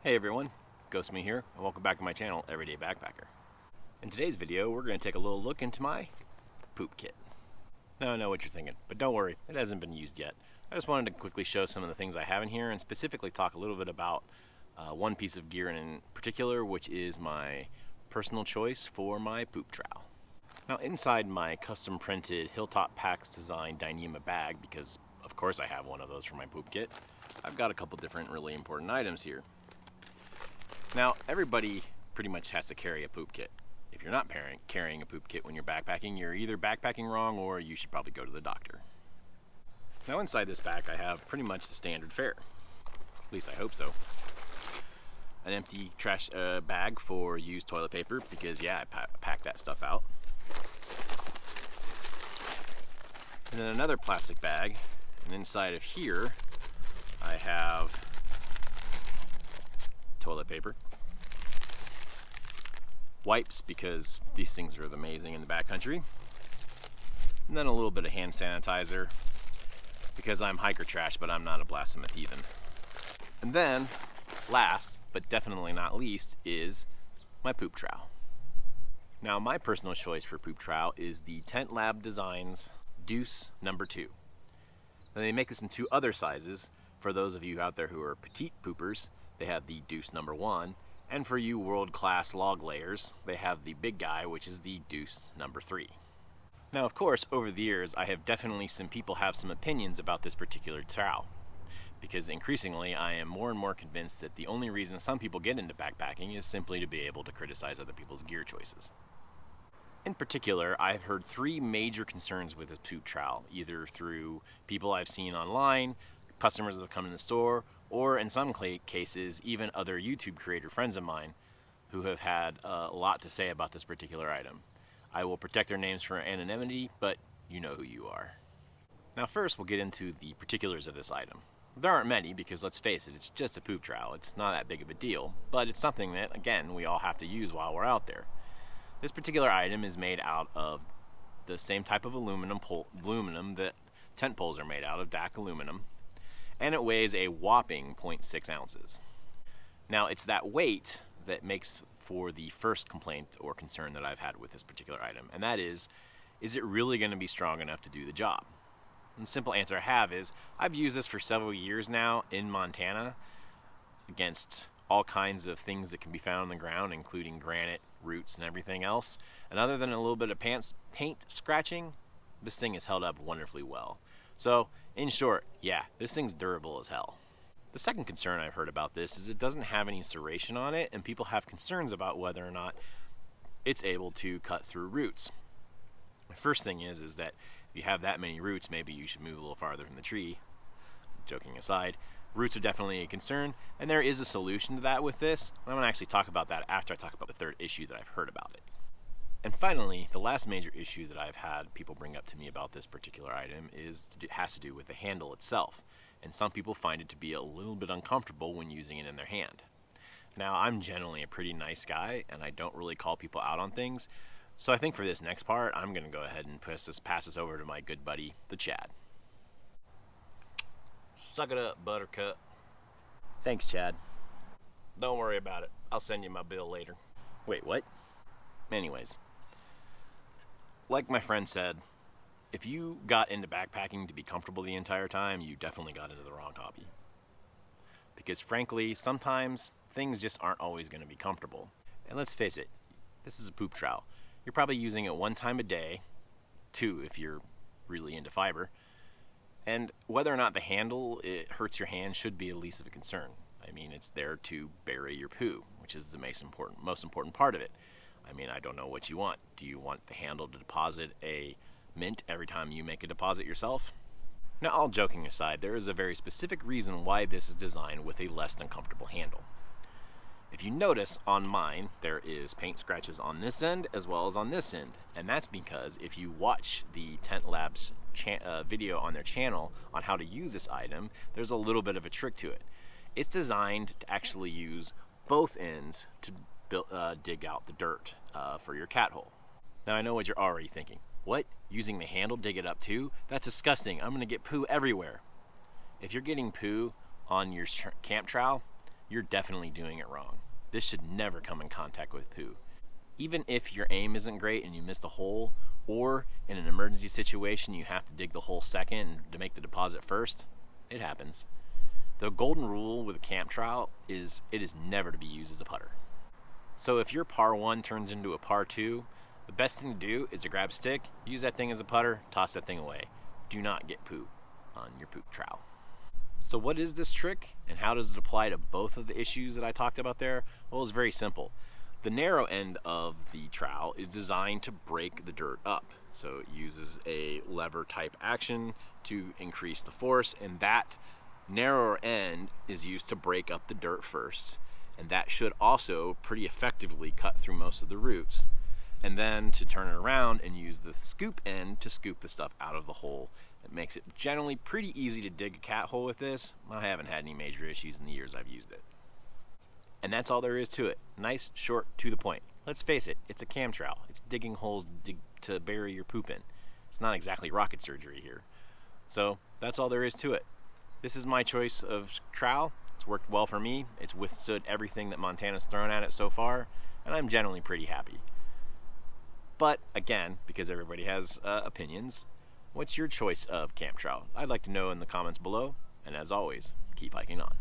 Hey everyone, GhostMe here, and welcome back to my channel, Everyday Backpacker. In today's video, we're going to take a little look into my poop kit. Now I know what you're thinking, but don't worry, it hasn't been used yet. I just wanted to quickly show some of the things I have in here, and specifically talk a little bit about one piece of gear in particular, which is my personal choice for my poop trowel. Now inside my custom printed Hilltop Packs design Dyneema bag, because of course I have one of those for my poop kit, I've got a couple different really important items here. Now, everybody pretty much has to carry a poop kit. If you're not carrying a poop kit when you're backpacking, you're either backpacking wrong or you should probably go to the doctor. Now inside this bag I have pretty much the standard fare. At least I hope so. An empty trash bag for used toilet paper, because yeah, I pack that stuff out. And then another plastic bag, and inside of here I have toilet paper, wipes, because these things are amazing in the backcountry, and then a little bit of hand sanitizer, because I'm hiker trash, but I'm not a blasphemous heathen. And then, last, but definitely not least, is my poop trowel. Now, my personal choice for poop trowel is the Tent Lab Designs Deuce number 2. Now, they make this in two other sizes. For those of you out there who are petite poopers, they have the Deuce number 1, and for you world-class log layers, they have the big guy, which is the Deuce number 3. Now, of course, over the years, I have definitely seen people have some opinions about this particular trowel, because increasingly, I am more and more convinced that the only reason some people get into backpacking is simply to be able to criticize other people's gear choices. In particular, I've heard three major concerns with this poop trowel, either through people I've seen online, customers that have come in the store, or in some cases, even other YouTube creator friends of mine who have had a lot to say about this particular item. I will protect their names for anonymity, but you know who you are. Now first, we'll get into the particulars of this item. There aren't many, because let's face it, it's just a poop trowel. It's not that big of a deal, but it's something that, again, we all have to use while we're out there. This particular item is made out of the same type of aluminum that tent poles are made out of, DAC aluminum, and it weighs a whopping 0.6 ounces. Now, it's that weight that makes for the first complaint or concern that I've had with this particular item, and that is it really going to be strong enough to do the job? And the simple answer I have is, I've used this for several years now in Montana against all kinds of things that can be found on the ground, including granite, roots, and everything else, and other than a little bit of paint scratching, this thing has held up wonderfully well. So, in short, yeah, this thing's durable as hell. The second concern I've heard about this is it doesn't have any serration on it, and people have concerns about whether or not it's able to cut through roots. The first thing is that if you have that many roots, maybe you should move a little farther from the tree. Joking aside, roots are definitely a concern, and there is a solution to that with this. I'm going to actually talk about that after I talk about the third issue that I've heard about it. And finally, the last major issue that I've had people bring up to me about this particular item has to do with the handle itself. And some people find it to be a little bit uncomfortable when using it in their hand. Now, I'm generally a pretty nice guy, and I don't really call people out on things. So I think for this next part, I'm going to go ahead and pass this over to my good buddy, the Chad. Suck it up, Buttercup. Thanks, Chad. Don't worry about it. I'll send you my bill later. Wait, what? Anyways. Like my friend said, if you got into backpacking to be comfortable the entire time, you definitely got into the wrong hobby. Because frankly, sometimes things just aren't always going to be comfortable. And let's face it, this is a poop trowel. You're probably using it one time a day, 2 if you're really into fiber. And whether or not the handle hurts your hand should be at least of a concern. I mean, it's there to bury your poo, which is the most important part of it. I mean, I don't know what you want. Do you want the handle to deposit a mint every time you make a deposit yourself? Now, all joking aside, there is a very specific reason why this is designed with a less than comfortable handle. If you notice, on mine, there is paint scratches on this end as well as on this end. And that's because if you watch the Tent Labs video on their channel on how to use this item, there's a little bit of a trick to it. It's designed to actually use both ends to dig out the dirt for your cat hole. Now I know what you're already thinking. What? Using the handle dig it up too? That's disgusting. I'm gonna get poo everywhere. If you're getting poo on your camp trowel, you're definitely doing it wrong. This should never come in contact with poo. Even if your aim isn't great and you miss the hole, or in an emergency situation you have to dig the hole second to make the deposit first, it happens. The golden rule with a camp trowel is it is never to be used as a putter. So if your par 1 turns into a par 2, the best thing to do is to grab a stick, use that thing as a putter, toss that thing away. Do not get poo on your poop trowel. So what is this trick and how does it apply to both of the issues that I talked about there? Well, it's very simple. The narrow end of the trowel is designed to break the dirt up. So it uses a lever type action to increase the force, and that narrower end is used to break up the dirt first. And that should also pretty effectively cut through most of the roots. And then to turn it around and use the scoop end to scoop the stuff out of the hole. It makes it generally pretty easy to dig a cat hole with this. I haven't had any major issues in the years I've used it. And that's all there is to it. Nice, short, to the point. Let's face it, it's a cam trowel. It's digging holes to bury your poop in. It's not exactly rocket surgery here. So that's all there is to it. This is my choice of trowel. It's worked well for me. It's withstood everything that Montana's thrown at it so far, and I'm generally pretty happy. But again, because everybody has opinions, what's your choice of camp trowel? I'd like to know in the comments below, and as always, keep hiking on.